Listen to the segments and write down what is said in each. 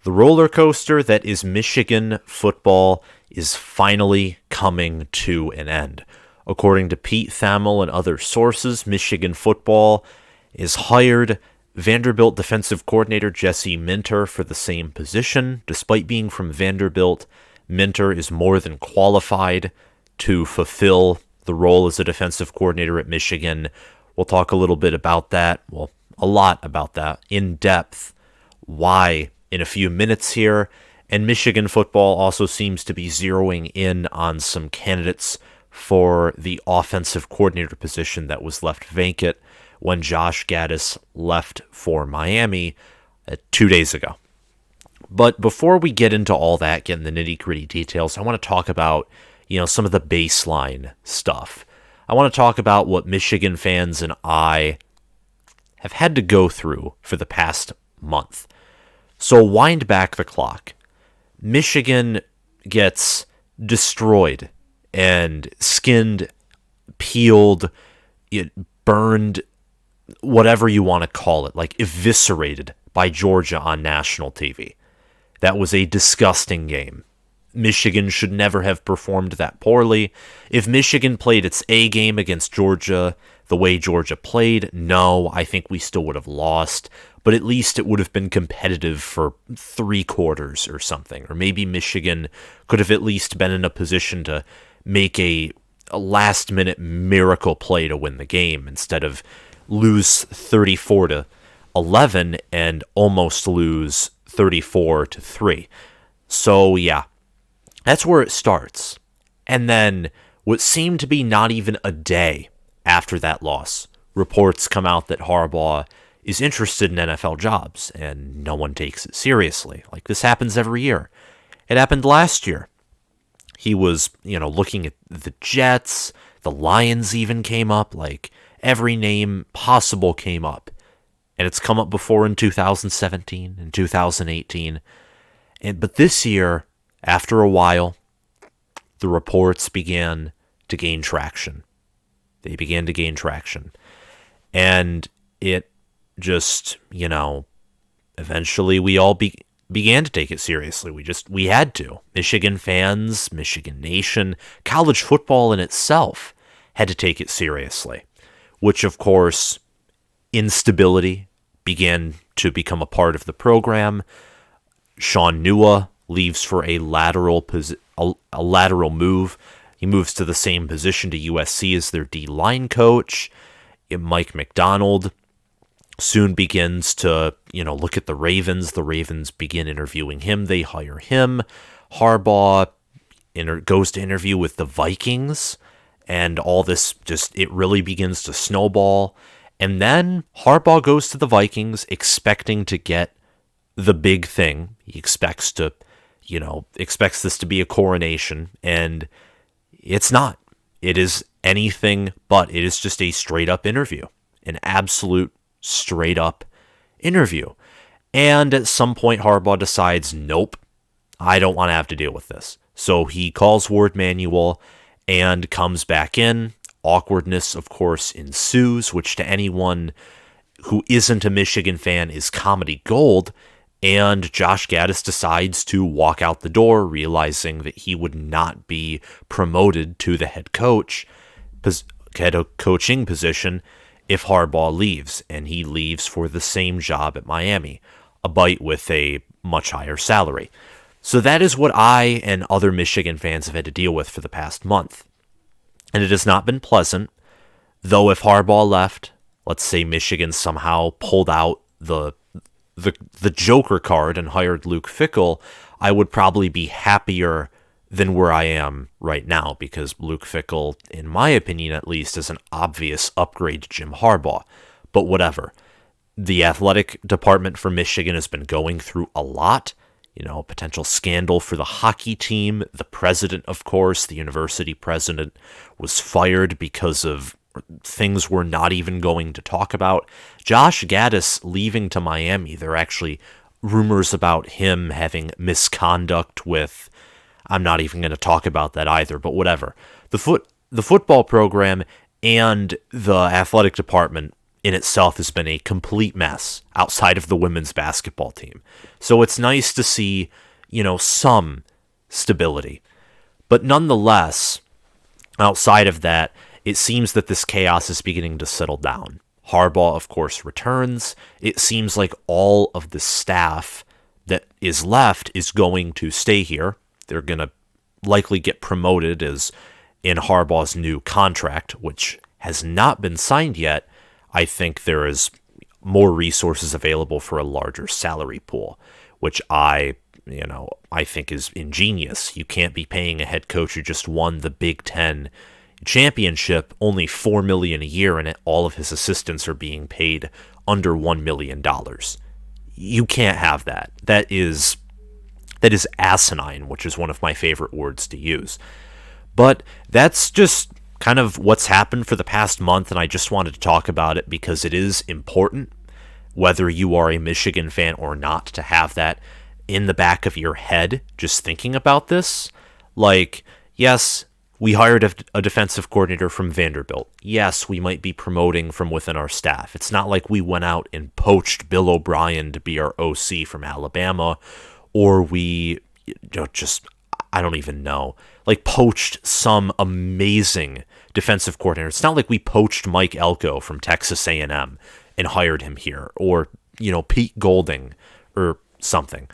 The roller coaster that is Michigan football is finally coming to an end. According to Pete Thamel and other sources, Michigan football is hired Vanderbilt defensive coordinator Jesse Minter for the same position. Despite being from Vanderbilt, Minter is more than qualified to fulfill the role as a defensive coordinator at Michigan. We'll talk a little bit about that, well, a lot about that, in depth, why, in a few minutes here. And Michigan football also seems to be zeroing in on some candidates for the offensive coordinator position that was left vacant when Josh Gaddis left for Miami 2 days ago. But before we get into all that, get in the nitty-gritty details, I want to talk about, some of the baseline stuff. I want to talk about what Michigan fans and I have had to go through for the past month. So wind back the clock. Michigan gets destroyed and skinned, peeled, burned, whatever you want to call it, like eviscerated by Georgia on national TV. That was a disgusting game. Michigan should never have performed that poorly. If Michigan played its A game against Georgia the way Georgia played, no, I think we still would have lost, but at least it would have been competitive for 3 quarters or something. Or maybe Michigan could have at least been in a position to make a last-minute miracle play to win the game instead of lose 34-11 and almost lose 34-3. So, yeah, that's where it starts. And then what seemed to be not even a day after that loss, reports come out that Harbaugh is interested in NFL jobs, and no one takes it seriously. Like, this happens every year. It happened last year. He was, looking at the Jets, the Lions even came up, like, every name possible came up. And it's come up before in 2017 and 2018. But this year, after a while, the reports began to gain traction. They began to gain traction. And it just, eventually we all began to take it seriously. We had to. Michigan fans, Michigan Nation, college football in itself had to take it seriously. Which, of course, instability began to become a part of the program. Sean Nua leaves for a lateral move. He moves to the same position to USC as their D-line coach. Mike McDonald soon begins to, look at the Ravens. The Ravens begin interviewing him. They hire him. Harbaugh goes to interview with the Vikings. And all this it really begins to snowball. And then Harbaugh goes to the Vikings expecting to get the big thing. He expects this to be a coronation. And it's not. It is anything but. It is just a straight up interview. An absolute straight up interview. And at some point, Harbaugh decides, nope, I don't want to have to deal with this. So he calls Ward Manuel and comes back in. Awkwardness, of course, ensues, which to anyone who isn't a Michigan fan is comedy gold. And Josh Gaddis decides to walk out the door, realizing that he would not be promoted to the head coaching position if Harbaugh leaves. And he leaves for the same job at Miami, a bite with a much higher salary. So that is what I and other Michigan fans have had to deal with for the past month. And it has not been pleasant, though if Harbaugh left, let's say Michigan somehow pulled out the Joker card and hired Luke Fickell, I would probably be happier than where I am right now, because Luke Fickell, in my opinion at least, is an obvious upgrade to Jim Harbaugh. But whatever. The athletic department for Michigan has been going through a lot. Potential scandal for the hockey team. The president, of course, the university president, was fired because of things we're not even going to talk about. Josh Gaddis leaving to Miami. There are actually rumors about him having misconduct with, I'm not even going to talk about that either, but whatever. The football program and the athletic department in itself has been a complete mess outside of the women's basketball team. So it's nice to see, some stability. But nonetheless, outside of that, it seems that this chaos is beginning to settle down. Harbaugh, of course, returns. It seems like all of the staff that is left is going to stay here. They're going to likely get promoted as in Harbaugh's new contract, which has not been signed yet. I think there is more resources available for a larger salary pool, which I think is ingenious. You can't be paying a head coach who just won the Big Ten championship only $4 million a year, and all of his assistants are being paid under $1 million. You can't have that. That is asinine, which is one of my favorite words to use. But that's just kind of what's happened for the past month, and I just wanted to talk about it because it is important, whether you are a Michigan fan or not, to have that in the back of your head just thinking about this. Like, yes, we hired a defensive coordinator from Vanderbilt. Yes, we might be promoting from within our staff. It's not like we went out and poached Bill O'Brien to be our OC from Alabama, or we I don't even know, poached some amazing defensive coordinator. It's not like we poached Mike Elko from Texas A&M and hired him here, or, Pete Golding or something.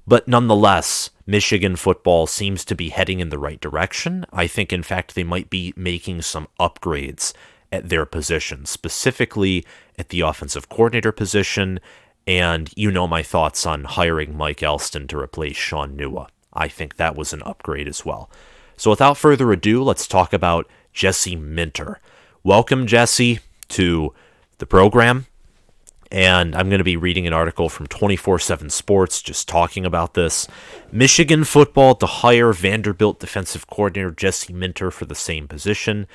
But nonetheless, Michigan football seems to be heading in the right direction. I think, in fact, they might be making some upgrades at their position, specifically at the offensive coordinator position. And my thoughts on hiring Mike Elston to replace Sean Nua. I think that was an upgrade as well. So without further ado, let's talk about Jesse Minter. Welcome, Jesse, to the program. And I'm going to be reading an article from 24/7 Sports just talking about this. Michigan football to hire Vanderbilt defensive coordinator Jesse Minter for the same position.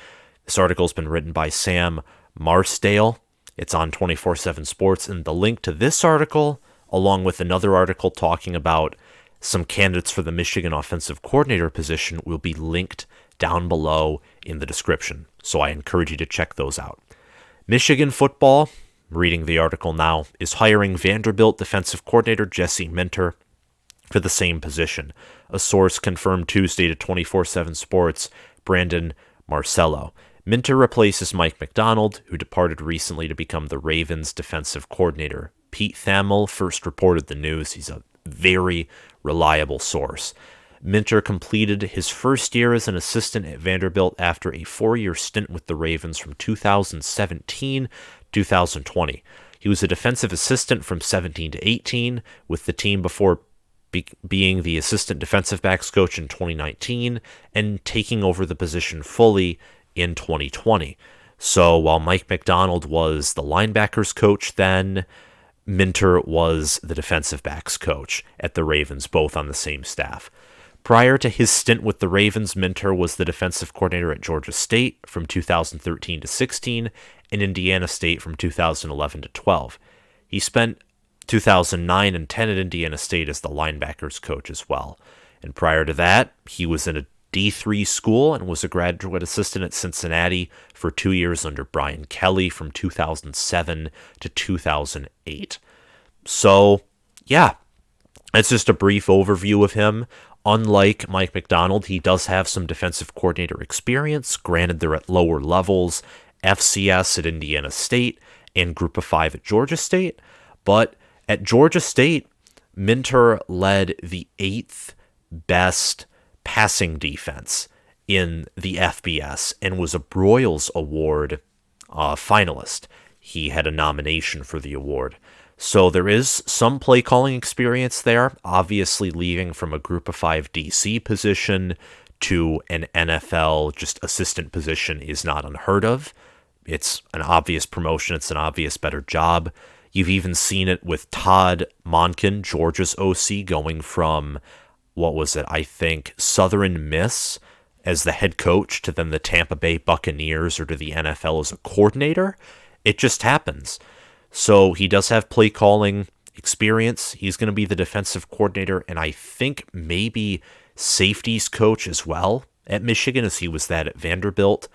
This article's been written by Sam Marsdale. It's on 24/7 Sports, and the link to this article, along with another article talking about some candidates for the Michigan offensive coordinator position, will be linked down below in the description. So I encourage you to check those out. Michigan football, reading the article now, is hiring Vanderbilt defensive coordinator Jesse Minter for the same position. A source confirmed Tuesday to 24/7 Sports, Brandon Marcello. Minter replaces Mike McDonald, who departed recently to become the Ravens defensive coordinator. Pete Thamel first reported the news. He's a very reliable source. Minter completed his first year as an assistant at Vanderbilt after a 4-year stint with the Ravens from 2017 to 2020. He was a defensive assistant from 17 to 18 with the team before being the assistant defensive backs coach in 2019 and taking over the position fully in 2020. So while Mike McDonald was the linebackers coach then, Minter was the defensive backs coach at the Ravens, both on the same staff. Prior to his stint with the Ravens, Minter was the defensive coordinator at Georgia State from 2013 to 16 and Indiana State from 2011 to 12. He spent 2009 and 10 at Indiana State as the linebackers coach as well. And prior to that, he was in a D3 school and was a graduate assistant at Cincinnati for 2 years under Brian Kelly from 2007 to 2008. So, yeah, that's just a brief overview of him. Unlike Mike McDonald, he does have some defensive coordinator experience. Granted, they're at lower levels, FCS at Indiana State and Group of 5 at Georgia State. But at Georgia State, Minter led the 8th best passing defense in the FBS and was a Broyles Award finalist. He had a nomination for the award. So there is some play calling experience there, obviously leaving from a Group of 5 DC position to an NFL just assistant position is not unheard of. It's an obvious promotion. It's an obvious better job. You've even seen it with Todd Monken, Georgia's OC, going from, I think, Southern Miss as the head coach to then the Tampa Bay Buccaneers or to the NFL as a coordinator. It just happens. So he does have play calling experience. He's going to be the defensive coordinator and I think maybe safeties coach as well at Michigan, as he was that at Vanderbilt.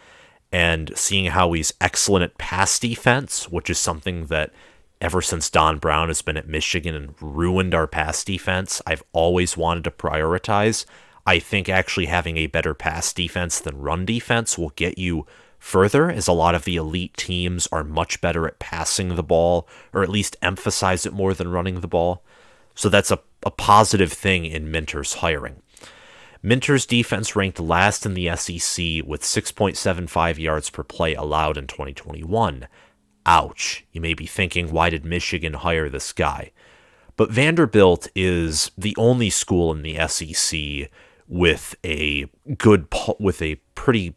and seeing how he's excellent at pass defense, which is something that ever since Don Brown has been at Michigan and ruined our pass defense, I've always wanted to prioritize. I think actually having a better pass defense than run defense will get you further, as a lot of the elite teams are much better at passing the ball, or at least emphasize it more than running the ball. So that's a positive thing in Minter's hiring. Minter's defense ranked last in the SEC with 6.75 yards per play allowed in 2021. Ouch. You may be thinking, why did Michigan hire this guy? But Vanderbilt is the only school in the SEC with a pretty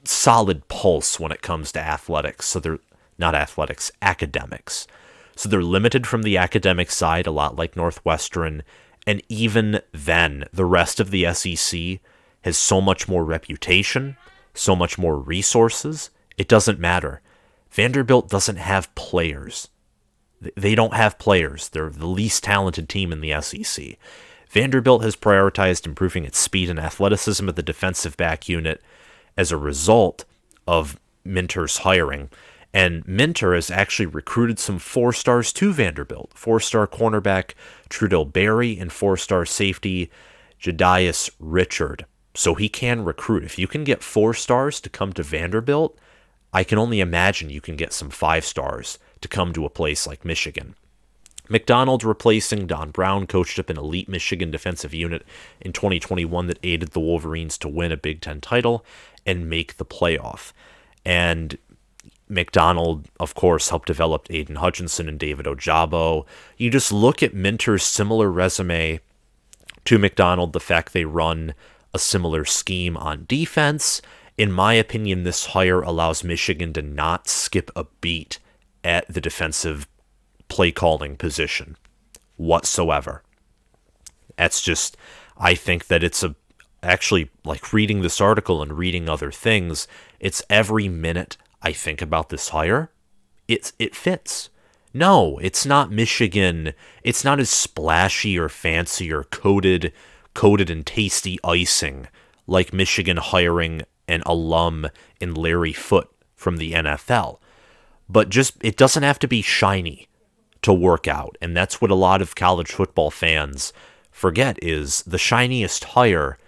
solid pulse when it comes to athletics. So they're not athletics, academics. So they're limited from the academic side, a lot like Northwestern. And even then, the rest of the SEC has so much more reputation, so much more resources. It doesn't matter. Vanderbilt doesn't have players. They don't have players. They're the least talented team in the SEC. Vanderbilt has prioritized improving its speed and athleticism at the defensive back unit as a result of Minter's hiring. And Minter has actually recruited some 4-stars to Vanderbilt. 4-star cornerback Trudell Berry and 4-star safety Jedias Richard. So he can recruit. If you can get 4-stars to come to Vanderbilt, I can only imagine you can get some 5-stars to come to a place like Michigan. McDonald, replacing Don Brown, coached up an elite Michigan defensive unit in 2021 that aided the Wolverines to win a Big Ten title and make the playoff. And McDonald, of course, helped develop Aiden Hutchinson and David Ojabo. You just look at Minter's similar resume to McDonald, the fact they run a similar scheme on defense. In my opinion, this hire allows Michigan to not skip a beat at the defensive play calling position whatsoever. That's just, I think that it's actually, like reading this article and reading other things, it's every minute I think about this hire, it fits. No, it's not Michigan. It's not as splashy or fancy or coated in tasty icing like Michigan hiring an alum in Larry Foote from the NFL. But just, it doesn't have to be shiny to work out. And that's what a lot of college football fans forget, is the shiniest hire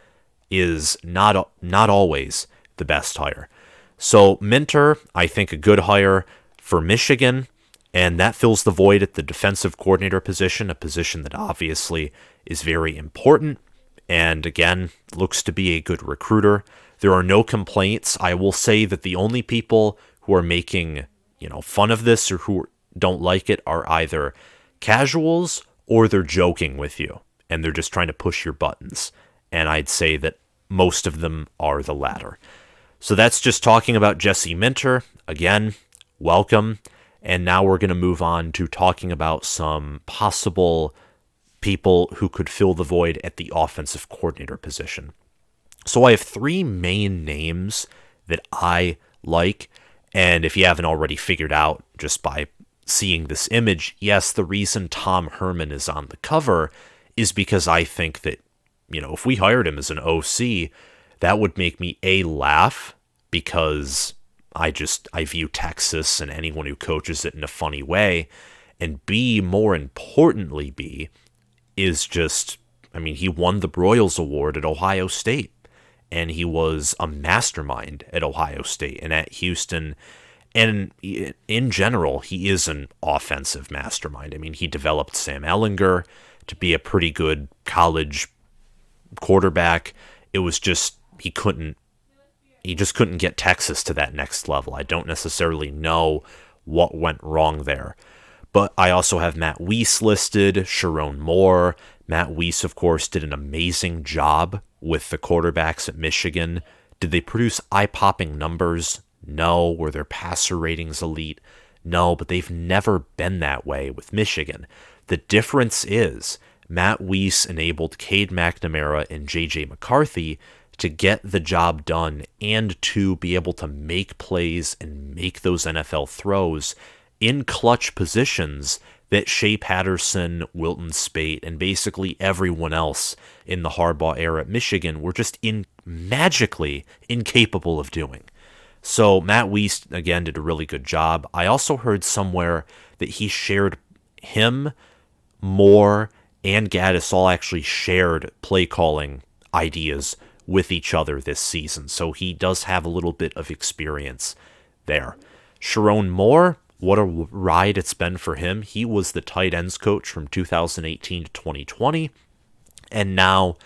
is not always the best hire. So Minter, I think a good hire for Michigan, and that fills the void at the defensive coordinator position, a position that obviously is very important, and again, looks to be a good recruiter. There are no complaints. I will say that the only people who are making, fun of this or who don't like it are either casuals or they're joking with you and they're just trying to push your buttons. And I'd say that most of them are the latter. So that's just talking about Jesse Minter. Again, welcome. And now we're going to move on to talking about some possible people who could fill the void at the offensive coordinator position. So I have 3 main names that I like. And if you haven't already figured out just by seeing this image, yes, the reason Tom Herman is on the cover is because I think that, if we hired him as an OC, that would make me laugh, because I view Texas and anyone who coaches it in a funny way, and B, more importantly, is just, he won the Broyles Award at Ohio State, and he was a mastermind at Ohio State and at Houston, and in general, he is an offensive mastermind. He developed Sam Ehlinger to be a pretty good college quarterback. It was just, he just couldn't get Texas to that next level. I don't necessarily know what went wrong there. But I also have Matt Weiss listed, Sherrone More. Matt Weiss, of course, did an amazing job with the quarterbacks at Michigan. Did they produce eye-popping numbers? No. Were their passer ratings elite? No, but they've never been that way with Michigan. The difference is Matt Weiss enabled Cade McNamara and J.J. McCarthy to get the job done and to be able to make plays and make those NFL throws in clutch positions that Shea Patterson, Wilton Spate, and basically everyone else in the Harbaugh era at Michigan were just magically incapable of doing. So Matt Weiss, again, did a really good job. I also heard somewhere that he shared him, Moore, and Gaddis all actually shared play calling ideas with each other this season. So he does have a little bit of experience there. Sherrone More, what a ride it's been for him. He was the tight ends coach from 2018 to 2020. And now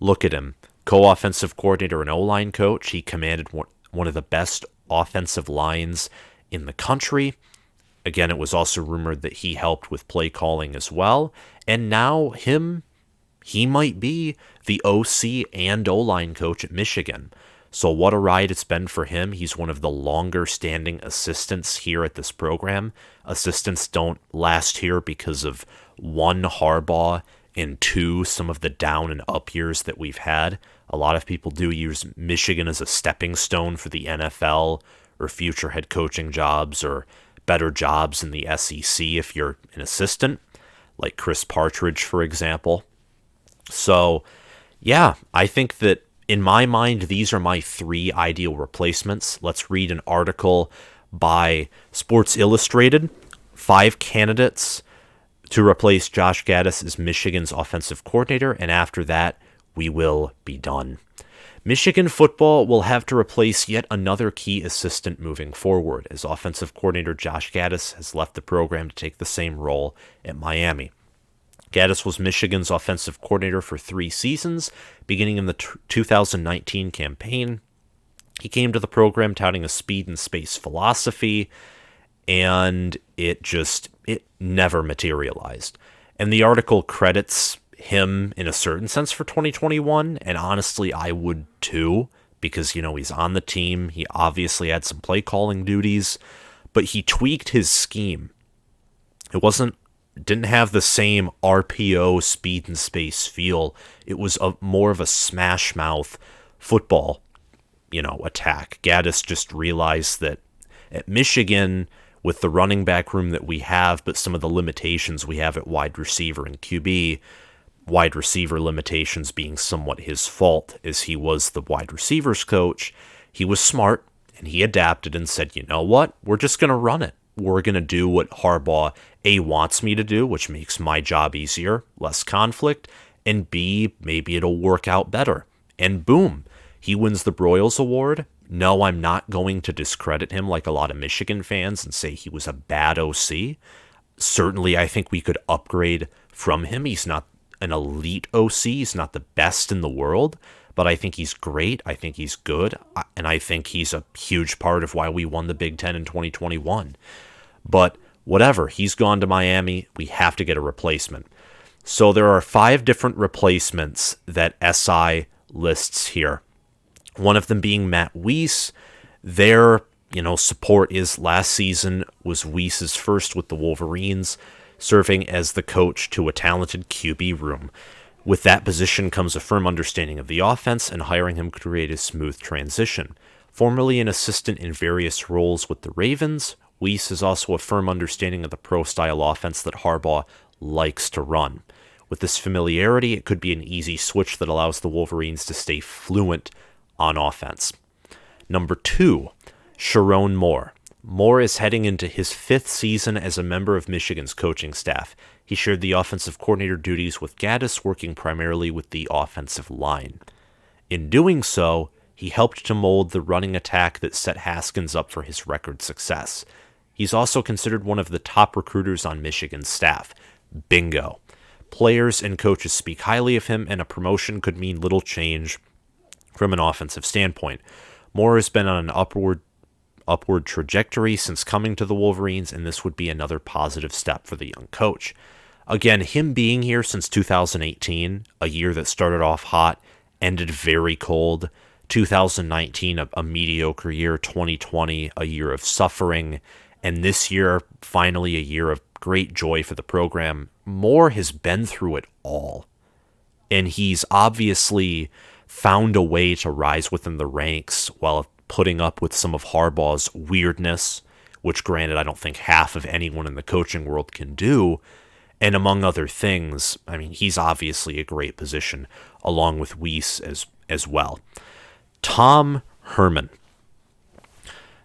look at him. Co-offensive coordinator and O-line coach. He commanded one of the best offensive lines in the country. Again, it was also rumored that he helped with play calling as well. And now he might be the OC and O-line coach at Michigan. So what a ride it's been for him. He's one of the longer standing assistants here at this program. Assistants don't last here because of one, Harbaugh, and two, some of the down and up years that we've had. A lot of people do use Michigan as a stepping stone for the NFL or future head coaching jobs or better jobs in the SEC if you're an assistant, like Chris Partridge, for example. So, yeah, I think that in my mind, these are my three ideal replacements. Let's read an article by Sports Illustrated. 5 candidates to replace Josh Gaddis as Michigan's offensive coordinator, and after that, we will be done. Michigan football will have to replace yet another key assistant moving forward, as offensive coordinator Josh Gaddis has left the program to take the same role at Miami. Gaddis was Michigan's offensive coordinator for 3 seasons, beginning in the 2019 campaign. He came to the program touting a speed and space philosophy, and it never materialized. And the article credits him in a certain sense for 2021, and honestly, I would too, because, he's on the team. He obviously had some play calling duties, but he tweaked his scheme. Didn't have the same RPO speed and space feel. It was more of a smash mouth football, attack. Gaddis just realized that at Michigan, with the running back room that we have, but some of the limitations we have at wide receiver and QB, wide receiver limitations being somewhat his fault, as he was the wide receivers coach, he was smart and he adapted and said, you know what, we're just going to run it. We're going to do what Harbaugh, A, wants me to do, which makes my job easier, less conflict, and B, maybe it'll work out better. And boom, he wins the Broyles Award. No, I'm not going to discredit him like a lot of Michigan fans and say he was a bad OC. Certainly, I think we could upgrade from him. He's not an elite OC. He's not the best in the world, but I think he's great. I think he's good, and I think he's a huge part of why we won the Big Ten in 2021. But whatever, he's gone to Miami. We have to get a replacement. So there are 5 different replacements that SI lists here. One of them being Matt Weiss. Their, support is last season was Weiss's first with the Wolverines, serving as the coach to a talented QB room. With that position comes a firm understanding of the offense, and hiring him could create a smooth transition. Formerly an assistant in various roles with the Ravens, Weiss is also a firm understanding of the pro-style offense that Harbaugh likes to run. With this familiarity, it could be an easy switch that allows the Wolverines to stay fluent on offense. Number 2, Sherrone More. Moore is heading into his 5th season as a member of Michigan's coaching staff. He shared the offensive coordinator duties with Gaddis, working primarily with the offensive line. In doing so, he helped to mold the running attack that set Haskins up for his record success. He's also considered one of the top recruiters on Michigan's staff. Bingo. Players and coaches speak highly of him, and a promotion could mean little change from an offensive standpoint. Moore has been on an upward trajectory since coming to the Wolverines, and this would be another positive step for the young coach. Again, him being here since 2018, a year that started off hot, ended very cold. 2019, a mediocre year. 2020, a year of suffering. And this year, finally a year of great joy for the program. Moore has been through it all. And he's obviously found a way to rise within the ranks while putting up with some of Harbaugh's weirdness, which granted I don't think half of anyone in the coaching world can do. And among other things, I mean, he's obviously a great position, along with Weiss as well. Tom Herman.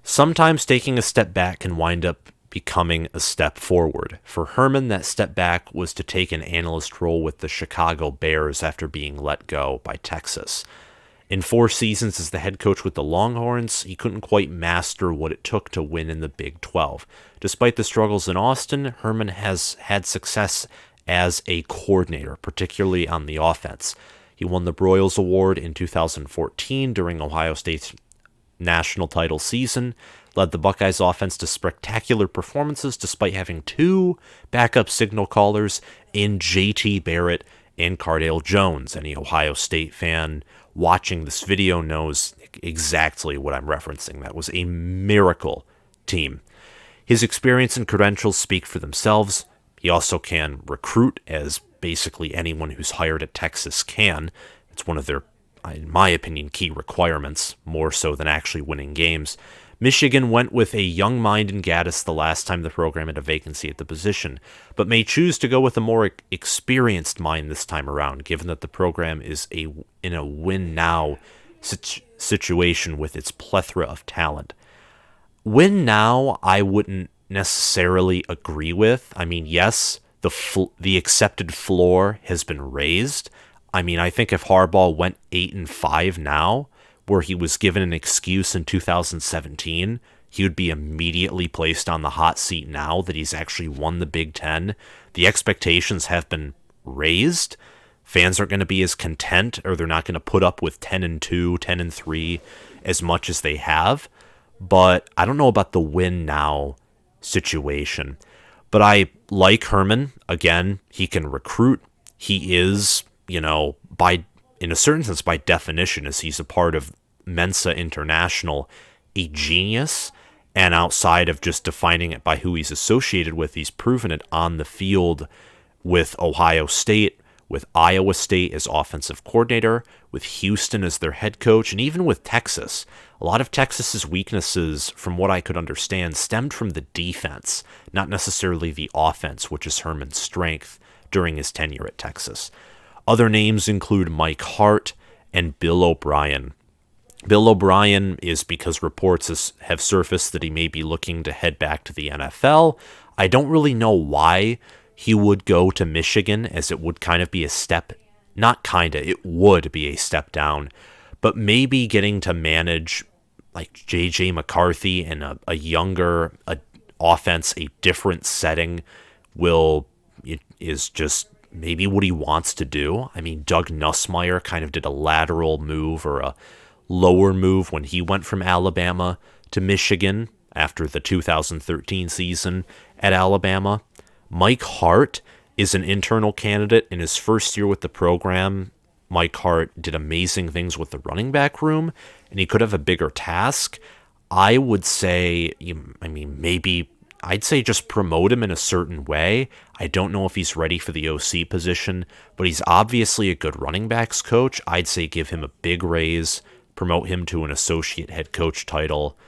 Sometimes taking a step back can wind up becoming a step forward. For Herman, that step back was to take an analyst role with the Chicago Bears after being let go by Texas. In 4 seasons as the head coach with the Longhorns, he couldn't quite master what it took to win in the Big 12. Despite the struggles in Austin, Herman has had success as a coordinator, particularly on the offense. He won the Broyles Award in 2014 during Ohio State's national title season, led the Buckeyes offense to spectacular performances despite having 2 backup signal callers in J.T. Barrett and Cardale Jones. Any Ohio State fan watching this video knows exactly what I'm referencing. That was a miracle team. His experience and credentials speak for themselves. He also can recruit, as basically anyone who's hired at Texas can. It's one of their, in my opinion, key requirements, more so than actually winning games. Michigan went with a young mind in Gaddis the last time the program had a vacancy at the position, but may choose to go with a more experienced mind this time around, given that the program is in a win-now situation with its plethora of talent. Win now, I wouldn't necessarily agree with. I mean, yes, the accepted floor has been raised. I mean, I think if Harbaugh went 8-5 now, where he was given an excuse in 2017, he would be immediately placed on the hot seat now that he's actually won the Big Ten. The expectations have been raised. Fans aren't going to be as content, or they're not going to put up with 10-2, 10-3 as much as they have. But I don't know about the win now situation. But I like Herman. Again, he can recruit. He is, in a certain sense, by definition, as he's a part of Mensa International, a genius. And outside of just defining it by who he's associated with, he's proven it on the field with Ohio State, with Iowa State as offensive coordinator, with Houston as their head coach, and even with Texas. A lot of Texas's weaknesses, from what I could understand, stemmed from the defense, not necessarily the offense, which is Herman's strength during his tenure at Texas. Other names include Mike Hart and Bill O'Brien. Bill O'Brien is because reports have surfaced that he may be looking to head back to the NFL. I don't really know why he would go to Michigan, as it would kind of be a step, it would be a step down, but maybe getting to manage like J.J. McCarthy and a younger offense, a different setting, is just maybe what he wants to do. I mean, Doug Nussmeier kind of did a lateral move or a lower move when he went from Alabama to Michigan after the 2013 season at Alabama. Mike Hart is an internal candidate. In his first year with the program, Mike Hart did amazing things with the running back room, and he could have a bigger task. I would say, I'd say just promote him in a certain way. I don't know if he's ready for the OC position, but he's obviously a good running backs coach. I'd say give him a big raise, promote him to an associate head coach title.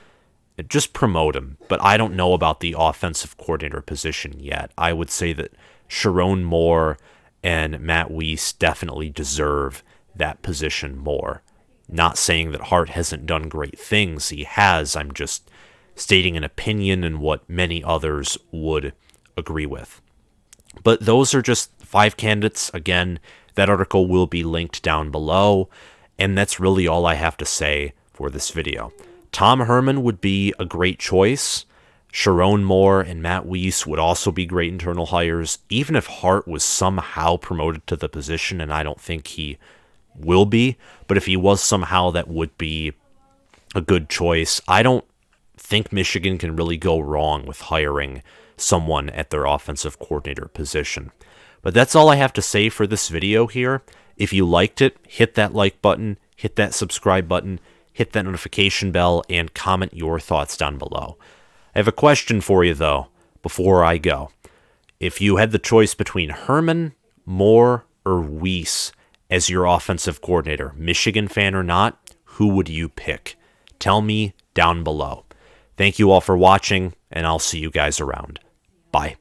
Just promote him. But I don't know about the offensive coordinator position yet. I would say that Sherrone More and Matt Weiss definitely deserve that position more. Not saying that Hart hasn't done great things. He has. I'm just stating an opinion and what many others would agree with. But those are just 5 candidates. Again, that article will be linked down below. And that's really all I have to say for this video. Tom Herman would be a great choice. Sherrone More and Matt Weiss would also be great internal hires, even if Hart was somehow promoted to the position, and I don't think he will be. But if he was somehow, that would be a good choice. I don't think Michigan can really go wrong with hiring someone at their offensive coordinator position. But that's all I have to say for this video here. If you liked it, hit that like button, hit that subscribe button, hit that notification bell, and comment your thoughts down below. I have a question for you, though, before I go. If you had the choice between Herman, Moore, or Weiss as your offensive coordinator, Michigan fan or not, who would you pick? Tell me down below. Thank you all for watching, and I'll see you guys around. Bye.